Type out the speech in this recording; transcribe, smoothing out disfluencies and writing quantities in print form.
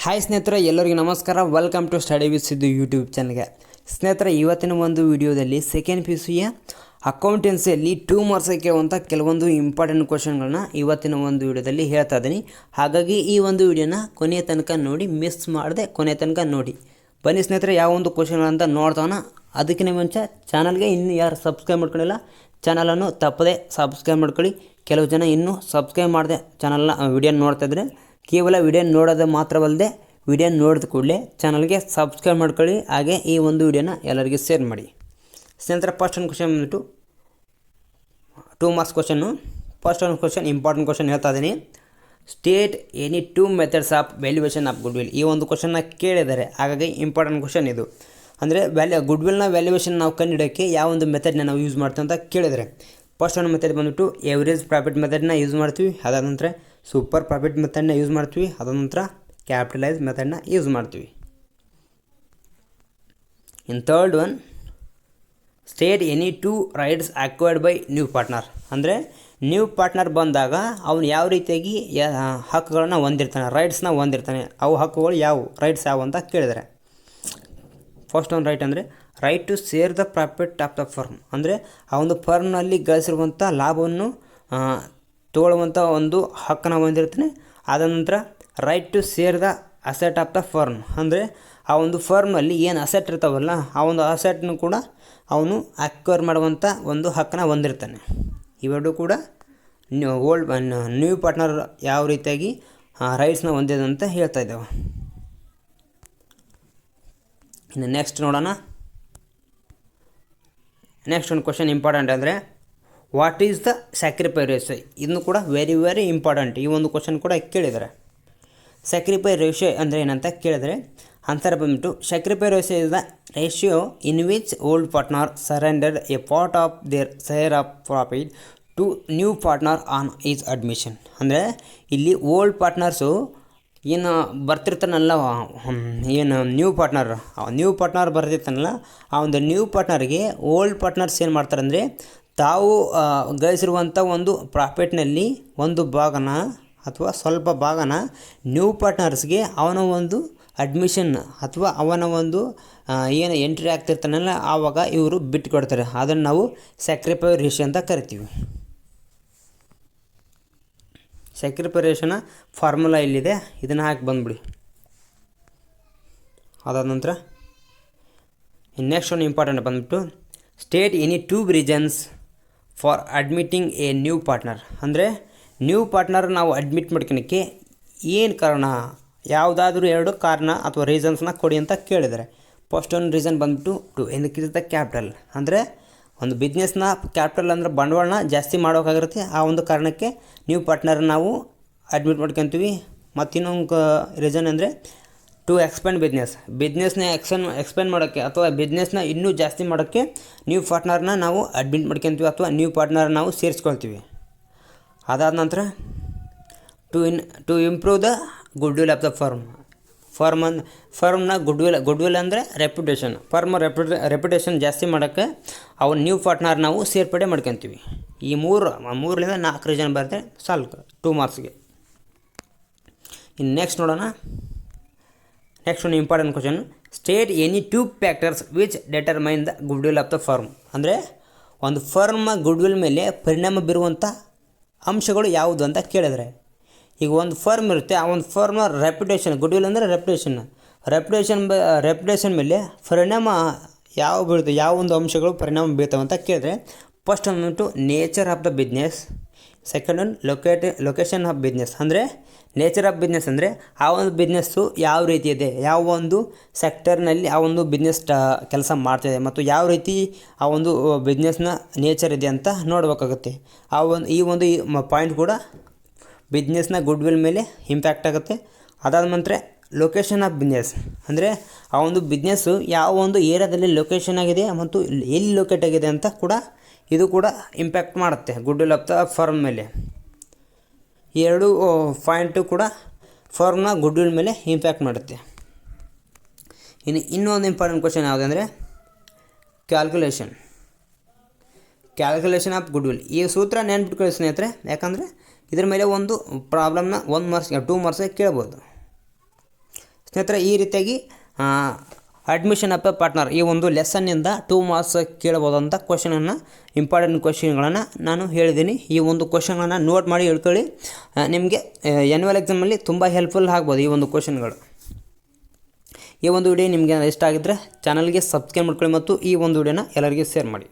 Hi ಸ್ನೇಹಿತರೆ, ಎಲ್ಲರಿಗೂ ನಮಸ್ಕಾರ. Welcome to study with Siddu YouTube ಚಾನಲ್ಗೆ. ಸ್ನೇಹಿತರೆ, ಇವತ್ತಿನ ಒಂದು ವಿಡಿಯೋದಲ್ಲಿ ಸೆಕೆಂಡ್ PUCಯ ಅಕೌಂಟೆನ್ಸಿಯಲ್ಲಿ 2 ಮಾರ್ಕ್ಸ್ ಕೇಳುವಂಥ ಕೆಲವೊಂದು ಇಂಪಾರ್ಟೆಂಟ್ ಕ್ವಶನ್ಗಳನ್ನ ಇವತ್ತಿನ ಒಂದು ವಿಡಿಯೋದಲ್ಲಿ ಹೇಳ್ತಾ ಇದ್ದೀನಿ. ಹಾಗಾಗಿ ಈ ಒಂದು ವಿಡಿಯೋನ ಕೊನೆಯ ತನಕ ನೋಡಿ, ಮಿಸ್ ಮಾಡದೆ ಕೊನೆಯ ತನಕ ನೋಡಿ. ಬನ್ನಿ ಸ್ನೇಹಿತರೆ, ಯಾವ ಒಂದು ಕ್ವಶನ್ಗಳಂತ ನೋಡ್ತಾವನ. ಅದಕ್ಕಿಂತ ಮುಂಚೆ ಚಾನಲ್ಗೆ ಇನ್ನೂ ಯಾರು ಸಬ್ಸ್ಕ್ರೈಬ್ ಮಾಡ್ಕೊಳ್ಳಿಲ್ಲ, ಚಾನಲನ್ನು ತಪ್ಪದೆ ಸಬ್ಸ್ಕ್ರೈಬ್ ಮಾಡ್ಕೊಳ್ಳಿ. ಕೆಲವು ಜನ ಇನ್ನೂ ಸಬ್ಸ್ಕ್ರೈಬ್ ಮಾಡದೆ ಚಾನಲ್ನ ವಿಡಿಯೋ ನೋಡ್ತಾಯಿದ್ರೆ ಕೇವಲ ವಿಡಿಯೋ ನೋಡೋದು ಮಾತ್ರವಲ್ಲದೆ ವಿಡಿಯೋ ನೋಡಿದ ಕೂಡಲೇ ಚಾನಲ್ಗೆ ಸಬ್ಸ್ಕ್ರೈಬ್ ಮಾಡ್ಕೊಳ್ಳಿ. ಹಾಗೆ ಈ ಒಂದು ವಿಡಿಯೋನ ಎಲ್ಲರಿಗೂ ಶೇರ್ ಮಾಡಿ. ಸ್ನೇಹಿತರೆ, ಫಸ್ಟ್ ಒಂದು ಕ್ವಶನ್ ಬಂದ್ಬಿಟ್ಟು 2 ಮಾರ್ಕ್ಸ್ ಕ್ವಶನ್ನು. ಫಸ್ಟ್ ಒಂದು ಕ್ವಶನ್ ಇಂಪಾರ್ಟೆಂಟ್ ಕ್ವಶನ್ ಹೇಳ್ತಾ ಇದ್ದೀನಿ. State any 2 methods of valuation of goodwill. ಈ ಒಂದು ಕ್ವಶನ್ನ ಕೇಳಿದ್ದಾರೆ, ಹಾಗಾಗಿ ಇಂಪಾರ್ಟೆಂಟ್ ಕ್ವಶನ್ ಇದು. ಅಂದರೆ ಗುಡ್ವಿಲ್ನ ವ್ಯಾಲ್ಯೂಯೇಷನ್ ನಾವು ಕಂಡುಹಿಡೋಕ್ಕೆ ಯಾವ ಒಂದು ಮೆಥಡ್ನ ನಾವು ಯೂಸ್ ಮಾಡ್ತೀವಿ ಅಂತ ಕೇಳಿದರೆ, ಫಸ್ಟ್ ಒಂದು ಮೆಥಡ್ ಬಂದ್ಬಿಟ್ಟು ಎವರೇಜ್ ಪ್ರಾಫಿಟ್ ಮೆಥಡ್ನ ಯೂಸ್ ಮಾಡ್ತೀವಿ. ಅದಾದ ನಂತರ ಸೂಪರ್ ಪ್ರಾಫಿಟ್ ಮೆಥಡ್ನ ಯೂಸ್ ಮಾಡ್ತೀವಿ. ಅದಾದ ನಂತರ ಕ್ಯಾಪಿಟಲೈಸ್ ಮೆಥಡ್ನ ಯೂಸ್ ಮಾಡ್ತೀವಿ. In third one, state any 2 rights acquired by new partner. ಅಂದರೆ ನ್ಯೂ ಪಾರ್ಟ್ನರ್ ಬಂದಾಗ ಅವನು ಯಾವ ರೀತಿಯಾಗಿ ಹಕ್ಕುಗಳನ್ನ ಹೊಂದಿರ್ತಾನೆ, ರೈಟ್ಸ್ನ ಹೊಂದಿರ್ತಾನೆ. ಅವು ಹಕ್ಕುಗಳು ಯಾವುವು, ರೈಟ್ಸ್ ಯಾವುವು ಅಂತ ಕೇಳಿದರೆ, ಫಸ್ಟ್ ಒಂದು ರೈಟ್ ಅಂದರೆ right to share the profit of the firm. ಅಂದರೆ ಆ ಒಂದು ಫರ್ಮ್ನಲ್ಲಿ ಗಳಿಸಿರುವಂಥ ಲಾಭವನ್ನು ತಗೊಳ್ಳುವಂಥ ಒಂದು ಹಕ್ಕನ್ನು ಹೊಂದಿರ್ತಾನೆ. ಆದ ನಂತರ right to share the asset of the firm. ಅಂದರೆ ಆ ಒಂದು ಫರ್ಮ್ನಲ್ಲಿ ಏನು ಅಸೆಟ್ ಇರ್ತಾವಲ್ಲ, ಆ ಒಂದು ಅಸೆಟ್ನು ಕೂಡ ಅವನು ಅಕ್ವೈರ್ ಮಾಡುವಂಥ ಒಂದು ಹಕ್ಕನ್ನು ಹೊಂದಿರ್ತಾನೆ. ಇವೆರಡೂ ಕೂಡ ನ್ಯೂ ಪಾರ್ಟ್ನರ್ ಯಾವ ರೀತಿಯಾಗಿ ರೈಟ್ಸ್ನ ಹೊಂದಿದೆ ಅಂತ ಹೇಳ್ತಾ ಇದ್ದೇವೆ. ಇನ್ನು ನೆಕ್ಸ್ಟ್ ನೋಡೋಣ. ನೆಕ್ಸ್ಟ್ ಒಂದು ಕ್ವಶನ್ ಇಂಪಾರ್ಟೆಂಟ್ ಅಂದರೆ ವಾಟ್ ಈಸ್ ದ ಸ್ಯಾಕ್ರಿಫೈ ರೇಷಿಯೋ. ಇದನ್ನು ಕೂಡ ವೆರಿ ಇಂಪಾರ್ಟೆಂಟ್. ಈ ಒಂದು ಕ್ವಶನ್ ಕೂಡ ಕೇಳಿದ್ದಾರೆ. ಸ್ಯಾಕ್ರಿಫೈ ರೇಷಿಯೋ ಅಂದರೆ ಏನಂತ ಕೇಳಿದರೆ ಆನ್ಸರ್ ಬಂದ್ಬಿಟ್ಟು, sacrifice ratio is the ratio in which old partner surrender a part of their share of profit to new partner on his admission. ಅಂದರೆ ಇಲ್ಲಿ ಓಲ್ಡ್ ಪಾರ್ಟ್ನರ್ಸು ಏನು ಬರ್ತಿರ್ತಾನಲ್ಲ, ಏನು ನ್ಯೂ ಪಾರ್ಟ್ನರ್ ಬರ್ತಿರ್ತಾನಲ್ಲ, ಆ ಒಂದು ನ್ಯೂ ಪಾರ್ಟ್ನರ್ಗೆ ಓಲ್ಡ್ ಪಾರ್ಟ್ನರ್ಸ್ ಏನು ಮಾಡ್ತಾರೆ ಅಂದರೆ, ತಾವು ಗಳಿಸಿರುವಂಥ ಒಂದು ಪ್ರಾಫಿಟ್ನಲ್ಲಿ ಒಂದು ಭಾಗನ ಅಥವಾ ಸ್ವಲ್ಪ ಭಾಗನ ನ್ಯೂ ಪಾರ್ಟ್ನರ್ಸ್ಗೆ ಅವನ ಒಂದು ಅಡ್ಮಿಷನ್ ಅಥವಾ ಅವನ ಒಂದು ಏನು ಎಂಟ್ರಿ ಆಗ್ತಿರ್ತಾನಲ್ಲ, ಆವಾಗ ಇವರು ಬಿಟ್ಟು ಕೊಡ್ತಾರೆ. ಅದನ್ನು ನಾವು ಸ್ಯಾಕ್ರಿಫೈ ರೇಷಿಯೋ ಅಂತ ಕರಿತೀವಿ. ಸ್ಯಾಕ್ರಿಫೈ ರೇಷಿಯೋನ ಫಾರ್ಮುಲಾ ಇಲ್ಲಿದೆ, ಇದನ್ನು ಹಾಕಿ ಬಂದುಬಿಡಿ. ಅದಾದ ನಂತರ ನೆಕ್ಸ್ಟ್ ಒಂದು ಇಂಪಾರ್ಟೆಂಟ್ ಬಂದ್ಬಿಟ್ಟು, state any 2 reasons for admitting A new partner. ಅಂದರೆ ನ್ಯೂ ಪಾರ್ಟ್ನರ್ ನಾವು ಅಡ್ಮಿಟ್ ಮಾಡ್ಕೊಳಕ್ಕೆ ಏನು ಕಾರಣ, ಯಾವುದಾದ್ರೂ 2 ಕಾರಣ ಅಥವಾ ರೀಸನ್ಸ್ನ ಕೊಡಿ ಅಂತ ಕೇಳಿದ್ದಾರೆ. ಫಸ್ಟ್ ಒಂದು ರೀಸನ್ ಬಂದ್ಬಿಟ್ಟು ಟು ಇನ್ಕ್ರೀಸ್ ದ ಕ್ಯಾಪಿಟಲ್. ಅಂದರೆ ಒಂದು ಬಿಸ್ನೆಸ್ನ ಕ್ಯಾಪಿಟಲ್ ಅಂದರೆ ಬಂಡವಾಳನ ಜಾಸ್ತಿ ಮಾಡೋಕ್ಕಾಗಿರುತ್ತೆ. ಆ ಒಂದು ಕಾರಣಕ್ಕೆ ನ್ಯೂ ಪಾರ್ಟ್ನರ್ ನಾವು ಅಡ್ಮಿಟ್ ಮಾಡ್ಕೊತೀವಿ. ಮತ್ತು ಇನ್ನೊಂದು ರೀಸನ್ ಅಂದರೆ ಟು ಎಕ್ಸ್ಪೆಂಡ್ ಬಿಸ್ನೆಸ್ನ ಎಕ್ಸ್ಪೆಂಡ್ ಮಾಡೋಕ್ಕೆ ಅಥವಾ ಬಿಸ್ನೆಸ್ನ ಇನ್ನೂ ಜಾಸ್ತಿ ಮಾಡೋಕ್ಕೆ ನ್ಯೂ ಪಾರ್ಟ್ನರ್ನ ನಾವು ಅಡ್ಮಿಟ್ ಮಾಡ್ಕೊತೀವಿ ಅಥವಾ ನ್ಯೂ ಪಾರ್ಟ್ನರ್ ನಾವು ಸೇರಿಸ್ಕೊಳ್ತೀವಿ. ಅದಾದ ನಂತರ to improve the goodwill of the ಫರ್ಮ್ನ ಗುಡ್ವಿಲ್ ಅಂದರೆ ರೆಪ್ಯುಟೇಷನ್. ರೆಪ್ಯುಟೇಷನ್ ಜಾಸ್ತಿ ಮಾಡೋಕ್ಕೆ ಅವ್ನು ನ್ಯೂ ಪಾರ್ಟ್ನರ್ ನಾವು ಸೇರ್ಪಡೆ ಮಾಡ್ಕೊತೀವಿ. ಈ 3ರಿಂದ 4 ರೀಸನ್ ಬರುತ್ತೆ ಸಾಲ್ವ್ 2 ಮಾರ್ಕ್ಸ್ಗೆ. ಇನ್ನು ನೆಕ್ಸ್ಟ್ ನೋಡೋಣ. ನೆಕ್ಸ್ಟ್ ಒಂದು important question, state any 2 factors which determine the goodwill of the firm. ಅಂದರೆ ಒಂದು ಫರ್ಮ್ ಗುಡ್ವಿಲ್ ಮೇಲೆ ಪರಿಣಾಮ ಬೀರುವಂಥ ಅಂಶಗಳು ಯಾವುದು ಅಂತ ಕೇಳಿದರೆ, ಈಗ ಒಂದು ಫರ್ಮ್ ಇರುತ್ತೆ, ಆ ಒಂದು ಫರ್ಮ್ನ ರೆಪ್ಯುಟೇಷನ್, ಗುಡ್ವಿಲ್ ಅಂದರೆ ರೆಪ್ಯುಟೇಷನ್ ಮೇಲೆ ಪರಿಣಾಮ ಬೀಳುತ್ತೆ, ಯಾವ ಒಂದು ಅಂಶಗಳು ಪರಿಣಾಮ ಬೀಳ್ತವೆ ಅಂತ ಕೇಳಿದ್ರೆ, ಫಸ್ಟ್ ಬಂದ್ಬಿಟ್ಟು nature of the business, second one location of business. ಅಂದರೆ ನೇಚರ್ ಆಫ್ ಬಿಸ್ನೆಸ್ ಅಂದರೆ ಆ ಒಂದು ಬಿಸ್ನೆಸ್ಸು ಯಾವ ರೀತಿ ಇದೆ, ಯಾವ ಒಂದು ಸೆಕ್ಟರ್ನಲ್ಲಿ ಆ ಒಂದು ಬಿಸ್ನೆಸ್ ಕೆಲಸ ಮಾಡ್ತಿದೆ ಮತ್ತು ಯಾವ ರೀತಿ ಆ ಒಂದು ಬಿಸ್ನೆಸ್ನ ನೇಚರ್ ಇದೆ ಅಂತ ನೋಡಬೇಕಾಗುತ್ತೆ. ಈ ಒಂದು ಪಾಯಿಂಟ್ ಕೂಡ ಬಿಸ್ನೆಸ್ನ ಗುಡ್ವಿಲ್ ಮೇಲೆ ಇಂಪ್ಯಾಕ್ಟ್ ಆಗುತ್ತೆ. ಅದಾದ ನಂತರ ಲೊಕೇಶನ್ ಆಫ್ ಬಿಸ್ನೆಸ್ ಅಂದರೆ ಆ ಒಂದು ಬಿಸ್ನೆಸ್ಸು ಯಾವ ಒಂದು ಏರಿಯಾದಲ್ಲಿ ಲೊಕೇಶನ್ ಆಗಿದೆ ಮತ್ತು ಎಲ್ಲಿ ಲೊಕೇಟ್ ಆಗಿದೆ ಅಂತ ಕೂಡ ಇದು ಕೂಡ ಇಂಪ್ಯಾಕ್ಟ್ ಮಾಡುತ್ತೆ ಗುಡ್ವಿಲ್ ಆಫ್ ದ ಫರ್ಮ್ ಮೇಲೆ. ಈ 2 ಪಾಯಿಂಟು ಕೂಡ ಫರ್ಮ್ನ ಗುಡ್ವಿಲ್ ಮೇಲೆ ಇಂಪ್ಯಾಕ್ಟ್ ಮಾಡುತ್ತೆ. ಇನ್ನೊಂದು ಇಂಪಾರ್ಟೆಂಟ್ ಕ್ವಶನ್ ಯಾವುದಂದರೆ ಕ್ಯಾಲ್ಕುಲೇಷನ್ ಆಫ್ ಗುಡ್ವಿಲ್. ಈ ಸೂತ್ರ ನೆನ್ಪಿಟ್ಕೊಳ್ಳಿ ಸ್ನೇಹಿತರೆ, ಯಾಕಂದರೆ ಇದರ ಮೇಲೆ ಒಂದು ಪ್ರಾಬ್ಲಮ್ನ 1 ಮಾರ್ಕ್ಸ್ 2 ಮಾರ್ಕ್ಸ್ಗೆ ಕೇಳ್ಬೋದು. ಸ್ನೇಹಿತರೆ ಈ ರೀತಿಯಾಗಿ ಅಡ್ಮಿಷನ್ ಆಫ್ ಎ ಪಾರ್ಟ್ನರ್ ಈ ಒಂದು ಲೆಸನ್ನಿಂದ 2 ಮಾರ್ಕ್ಸ್ ಕೇಳ್ಬೋದಂಥ ಕ್ವಶನನ್ನು ಇಂಪಾರ್ಟೆಂಟ್ ಕ್ವಶನ್ಗಳನ್ನು ನಾನು ಹೇಳಿದ್ದೀನಿ. ಈ ಒಂದು ಕ್ವಶನ್ಗಳನ್ನು ನೋಟ್ ಮಾಡಿ ಹೇಳ್ಕೊಳ್ಳಿ. ನಿಮಗೆ ಆ್ಯನ್ಯುವಲ್ ಎಕ್ಸಾಮಲ್ಲಿ ತುಂಬ ಹೆಲ್ಪ್ಫುಲ್ ಆಗ್ಬೋದು ಈ ಒಂದು ಕ್ವಶನ್ಗಳು. ಈ ಒಂದು ವಿಡಿಯೋ ನಿಮಗೆ ಇಷ್ಟ ಆಗಿದ್ದರೆ ಚಾನಲ್ಗೆ ಸಬ್ಸ್ಕ್ರೈಬ್ ಮಾಡ್ಕೊಳ್ಳಿ ಮತ್ತು ಈ ಒಂದು ವಿಡಿಯೋನ ಎಲ್ಲರಿಗೂ ಶೇರ್ ಮಾಡಿ.